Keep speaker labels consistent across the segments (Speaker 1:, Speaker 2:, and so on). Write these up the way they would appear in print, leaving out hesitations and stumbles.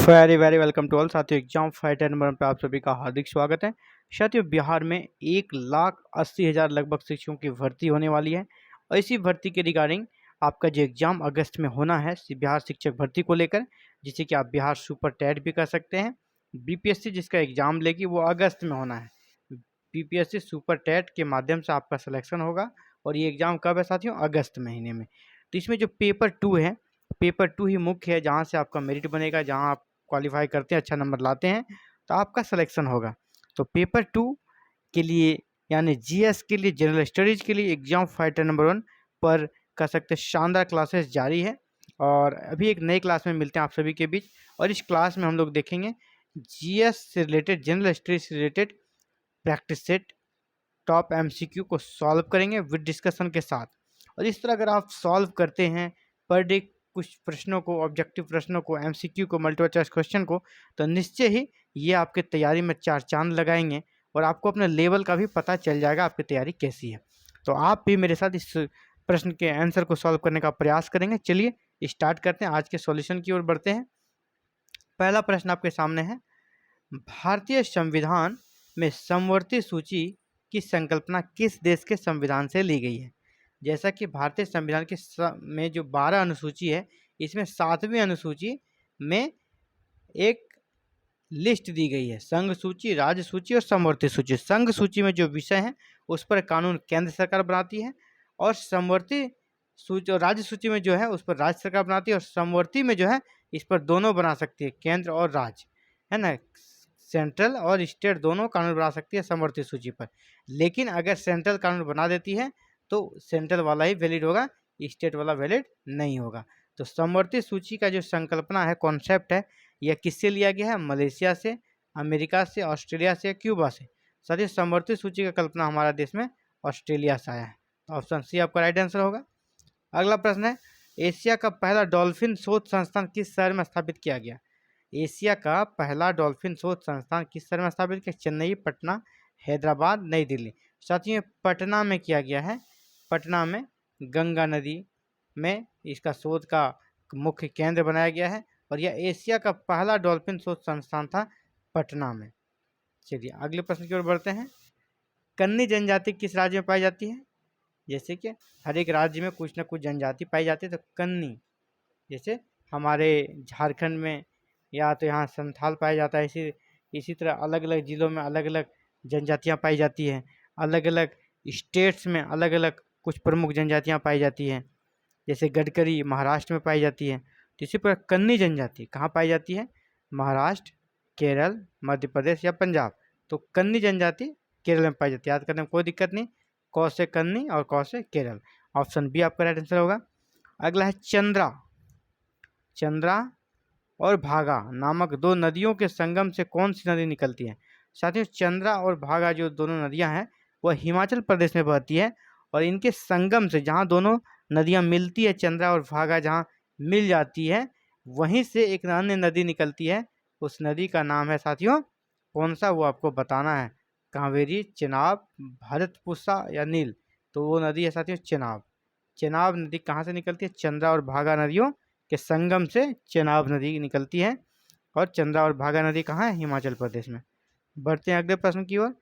Speaker 1: Very very welcome to all साथियों। Exam fighter number पे आप सभी का हार्दिक स्वागत है। साथियों, बिहार में 1,80,000 लगभग शिक्षकों की भर्ती होने वाली है और इसी भर्ती के रिगार्डिंग आपका जो एग्जाम अगस्त में होना है बिहार शिक्षक भर्ती को लेकर, जिसे कि आप बिहार सुपर टेट भी कर सकते हैं। बीपीएससी जिसका एग्जाम लेगी वो अगस्त में होना है। बीपीएससी सुपर टेट के माध्यम से आपका सिलेक्शन होगा और ये एग्जाम कब है साथियों? अगस्त महीने में। तो इसमें जो पेपर 2 है, पेपर 2 ही मुख्य है, जहाँ से आपका मेरिट बनेगा, जहाँ आप क्वालिफाई करते हैं, अच्छा नंबर लाते हैं तो आपका सिलेक्शन होगा। तो पेपर 2 के लिए यानी जीएस के लिए, जनरल स्टडीज के लिए एग्जाम फाइटर नंबर 1 पर कह सकते हैं शानदार क्लासेस जारी है। और अभी एक नई क्लास में मिलते हैं आप सभी के बीच, और इस क्लास में हम लोग देखेंगे जीएस से रिलेटेड, जनरल स्टडीज से related practice set top MCQ को सॉल्व करेंगे विद डिस्कशन के साथ। और इस तरह अगर आप सॉल्व करते हैं पर डे कुछ प्रश्नों को, ऑब्जेक्टिव प्रश्नों को, एमसीक्यू को, मल्टीपल चॉइस क्वेश्चन को, तो निश्चय ही ये आपके तैयारी में चार चांद लगाएंगे और आपको अपने लेवल का भी पता चल जाएगा आपकी तैयारी कैसी है। तो आप भी मेरे साथ इस प्रश्न के आंसर को सॉल्व करने का प्रयास करेंगे। चलिए स्टार्ट करते हैं, आज के सॉल्यूशन की ओर बढ़ते हैं। पहला प्रश्न आपके सामने है, भारतीय संविधान में समवर्ती सूची की संकल्पना किस देश के संविधान से ली गई है? जैसा कि भारतीय संविधान के में जो 12 अनुसूची है, इसमें 7वीं अनुसूची में एक लिस्ट दी गई है, संघ सूची, राज्य सूची और समवर्ती सूची। संघ सूची में जो विषय है उस पर कानून केंद्र सरकार बनाती है, और समवर्ती सूची और राज्य सूची में जो है उस पर राज्य सरकार बनाती है, और समवर्ती में जो है इस पर दोनों बना सकती है, केंद्र और राज्य, है ना। सेंट्रल और स्टेट दोनों कानून बना सकती है समवर्ती सूची पर। लेकिन अगर सेंट्रल कानून बना देती है तो सेंट्रल वाला ही वैलिड होगा, स्टेट वाला वैलिड नहीं होगा। तो समवर्ती सूची का जो संकल्पना है, कॉन्सेप्ट है, यह किससे लिया गया है? मलेशिया से, अमेरिका से, ऑस्ट्रेलिया से, क्यूबा से। साथ ही समवर्ती सूची का कल्पना हमारा देश में ऑस्ट्रेलिया से आया है। तो ऑप्शन सी आपका राइट आंसर होगा। अगला प्रश्न है, एशिया का पहला डॉल्फिन शोध संस्थान किस शहर में स्थापित किया गया? एशिया का पहला डॉल्फिन शोध संस्थान किस शहर में स्थापित किया? चेन्नई, पटना, हैदराबाद, नई दिल्ली। साथियों, पटना में किया गया है। पटना में गंगा नदी में इसका शोध का मुख्य केंद्र बनाया गया है, और यह एशिया का पहला डॉल्फिन शोध संस्थान था पटना में। चलिए अगले प्रश्न की ओर बढ़ते हैं। कन्नी जनजाति किस राज्य में पाई जाती है? जैसे कि हर एक राज्य में कुछ न कुछ जनजाति पाई जाती है, तो कन्नी, जैसे हमारे झारखंड में या तो यहाँ संथाल पाया जाता है, इसी तरह अलग अलग ज़िलों में अलग अलग जनजातियाँ पाई जाती हैं। अलग अलग स्टेट्स में अलग अलग कुछ प्रमुख जनजातियाँ पाई जाती हैं, जैसे गडकरी महाराष्ट्र में पाई जाती है। तो इसी प्रकार कन्नी जनजाति कहाँ पाई जाती है? महाराष्ट्र, केरल, मध्य प्रदेश या पंजाब। तो कन्नी जनजाति केरल में पाई जाती है, याद करने में कोई दिक्कत नहीं। कौ से कन्नी और कौ से केरल। ऑप्शन बी आपका राइट आंसर होगा। अगला है चंद्रा। चंद्रा और भागा नामक दो नदियों के संगम से कौन सी नदी निकलती है? साथियों, चंद्रा और भागा जो दोनों नदियां हैं वह हिमाचल प्रदेश में बहती है, और इनके संगम से जहां दोनों नदियां मिलती है, चंद्रा और भागा जहां मिल जाती है, वहीं से एक अन्य नदी निकलती है। उस नदी का नाम है साथियों कौन सा, वो आपको बताना है। कावेरी, चेनाब, भरतपुषा या नील। तो वो नदी है साथियों चेनाब। चेनाब नदी कहाँ से निकलती है? चंद्रा और भागा नदियों के संगम से चेनाब नदी निकलती है, और चंद्रा और भागा नदी कहाँ है? हिमाचल प्रदेश में। बढ़ते हैं अगले प्रश्न की ओर।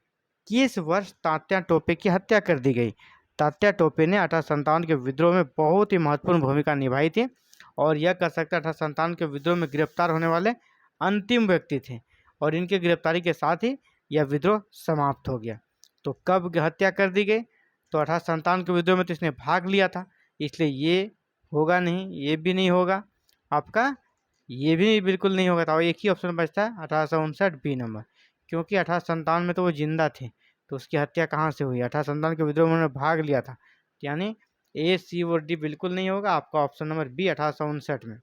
Speaker 1: किस वर्ष तात्या टोपे की हत्या कर दी गई? तात्या टोपे ने 1857 के विद्रोह में बहुत ही महत्वपूर्ण भूमिका निभाई थी, और यह कह सकते हैं 1857 के विद्रोह में गिरफ्तार होने वाले अंतिम व्यक्ति थे, और इनके गिरफ्तारी के साथ ही यह विद्रोह समाप्त हो गया। तो कब हत्या कर दी गई? तो 1857 के विद्रोह में तो इसने भाग लिया था, इसलिए ये होगा नहीं, ये भी नहीं होगा आपका, ये भी बिल्कुल नहीं होगा। तो एक ही ऑप्शन बचता है 1859 बी नंबर, क्योंकि 1857 में तो वो जिंदा थे, तो उसकी हत्या कहाँ से हुई? 1857 के विद्रोह में उन्होंने भाग लिया था, यानी ए, सी और डी बिल्कुल नहीं होगा आपका। ऑप्शन नंबर बी 1859 में।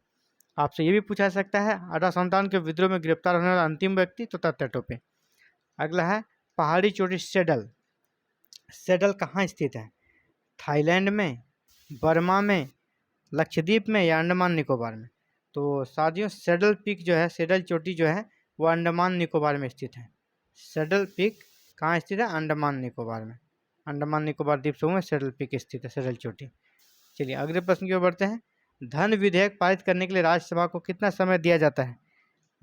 Speaker 1: आपसे ये भी पूछा सकता है 1857 के विद्रोह में गिरफ्तार होने वाला अंतिम व्यक्ति, तो तात्या टोपे। अगला है पहाड़ी चोटी सेडल। सेडल कहाँ स्थित है? थाईलैंड में, बर्मा में, लक्षद्वीप में या अंडमान निकोबार में? तो साथियों, सेडल पीक जो है, सेडल चोटी जो है वो अंडमान निकोबार में स्थित है। सेडल पीक कहाँ स्थित है? अंडमान निकोबार में। अंडमान निकोबार द्वीप समूह में सेडल पीक स्थित है, सेडल चोटी। चलिए अगले प्रश्न की ओर बढ़ते हैं। धन विधेयक पारित करने के लिए राज्यसभा को कितना समय दिया जाता है?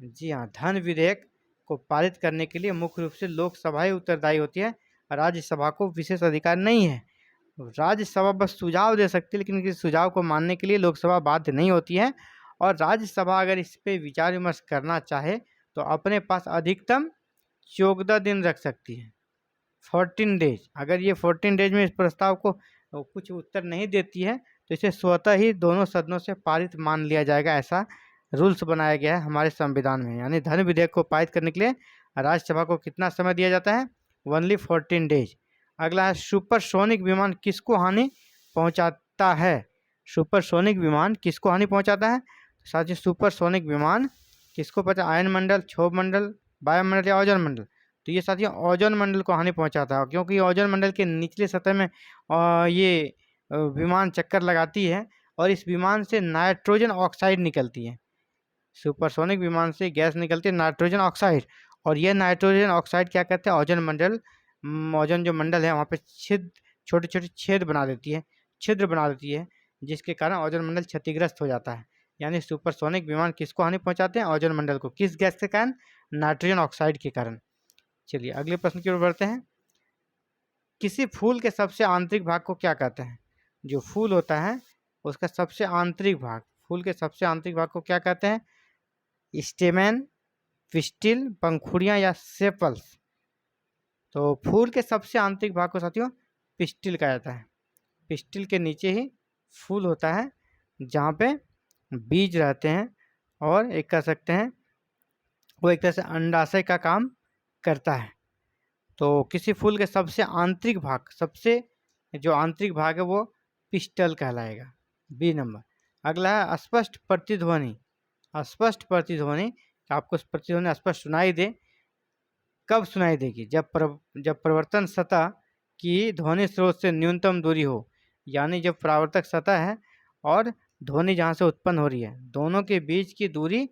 Speaker 1: जी हाँ, धन विधेयक को पारित करने के लिए मुख्य रूप से लोकसभा ही उत्तरदायी होती है, राज्यसभा को विशेष अधिकार नहीं है। राज्यसभा बस सुझाव दे सकती है, लेकिन किसी सुझाव को मानने के लिए लोकसभा बाध्य नहीं होती है। और राज्यसभा अगर इस पे विचार विमर्श करना चाहे तो अपने पास अधिकतम 14 दिन रख सकती है, 14 डेज। अगर ये 14 डेज में इस प्रस्ताव को कुछ उत्तर नहीं देती है तो इसे स्वतः ही दोनों सदनों से पारित मान लिया जाएगा। ऐसा रूल्स बनाया गया है हमारे संविधान में। यानी धन विधेयक को पारित करने के लिए राज्यसभा को कितना समय दिया जाता है? Only 14 days. अगला है, सुपरसोनिक विमान किसको हानि पहुंचाता है? सुपरसोनिक विमान किसको हानि पहुंचाता है? साथियों, सुपरसोनिक विमान किसको पता? आयन मंडल, क्षोभ मंडल, वायुमंडल या ओजोन मंडल? तो ये साथियों ओजोन मंडल को हानि पहुंचाता है, क्योंकि ओजोन मंडल के निचले सतह में ये विमान चक्कर लगाती है और इस विमान से नाइट्रोजन ऑक्साइड निकलती है। सुपरसोनिक विमान से गैस निकलती है नाइट्रोजन ऑक्साइड, और यह नाइट्रोजन ऑक्साइड क्या कहते हैं? ओजोन मंडल, ओजोन जो मंडल है वहाँ पे छोटे छोटे छेद बना देती है, छिद्र बना देती है, जिसके कारण ओजोन मंडल क्षतिग्रस्त हो जाता है। यानी सुपरसोनिक विमान किसको हानि पहुंचाते हैं? ओजोन मंडल को। किस गैस के कारण? नाइट्रोजन ऑक्साइड के कारण। चलिए अगले प्रश्न की ओर बढ़ते हैं। किसी फूल के सबसे आंतरिक भाग को क्या कहते हैं? जो फूल होता है उसका सबसे आंतरिक भाग, फूल के सबसे आंतरिक भाग को क्या कहते हैं? स्टेमेन, पिस्टिल, पंखुड़ियाँ या सेपल्स? तो फूल के सबसे आंतरिक भाग को साथियों पिस्टिल कहा जाता है। पिस्टिल के नीचे ही फूल होता है जहाँ पे बीज रहते हैं, और एक कह सकते हैं वो एक तरह से अंडाशय का काम करता है। तो किसी फूल के सबसे आंतरिक भाग, सबसे जो आंतरिक भाग है वो पिस्टल कहलाएगा, बी नंबर। अगला है अस्पष्ट प्रतिध्वनि। अस्पष्ट प्रतिध्वनि, आपको प्रतिध्वनि स्पष्ट सुनाई दे, कब सुनाई देगी? जब प्रवर्तन सतह की ध्वनि स्रोत से न्यूनतम दूरी हो। यानी जब परावर्तक सतह है और ध्वनि जहाँ से उत्पन्न हो रही है, दोनों के बीच की दूरी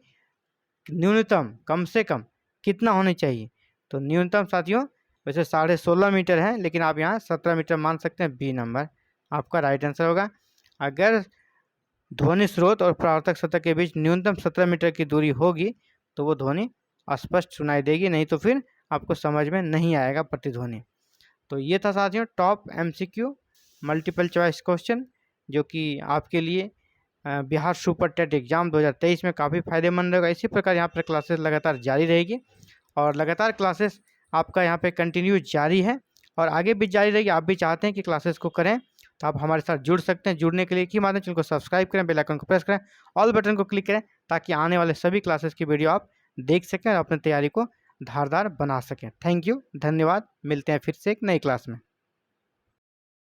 Speaker 1: न्यूनतम कम से कम कितना होनी चाहिए? तो न्यूनतम साथियों वैसे 16.5 मीटर है, लेकिन आप यहाँ 17 मीटर मान सकते हैं, बी नंबर आपका राइट आंसर होगा। अगर ध्वनि स्रोत और परावर्तक सतह के बीच न्यूनतम 17 मीटर की दूरी होगी तो वो ध्वनि स्पष्ट सुनाई देगी, नहीं तो फिर आपको समझ में नहीं आएगा प्रतिध्वनि। तो ये था साथियों top MCQ multiple choice question, जो कि आपके लिए बिहार सुपर टेट एग्जाम 2023 में काफ़ी फायदेमंद रहेगा। इसी प्रकार यहाँ पर क्लासेस लगातार जारी रहेगी, और लगातार क्लासेस आपका यहाँ पे कंटिन्यू जारी है और आगे भी जारी रहेगी। आप भी चाहते हैं कि क्लासेस को करें तो आप हमारे साथ जुड़ सकते हैं। जुड़ने के लिए की माध्यम चैनल को सब्सक्राइब करें, बेल आइकन को प्रेस करें, ऑल बटन को क्लिक करें, ताकि आने वाले सभी क्लासेस की वीडियो आप देख सकें और अपनी तैयारी को धारदार बना सकें। थैंक यू, धन्यवाद। मिलते हैं फिर से एक नई क्लास में।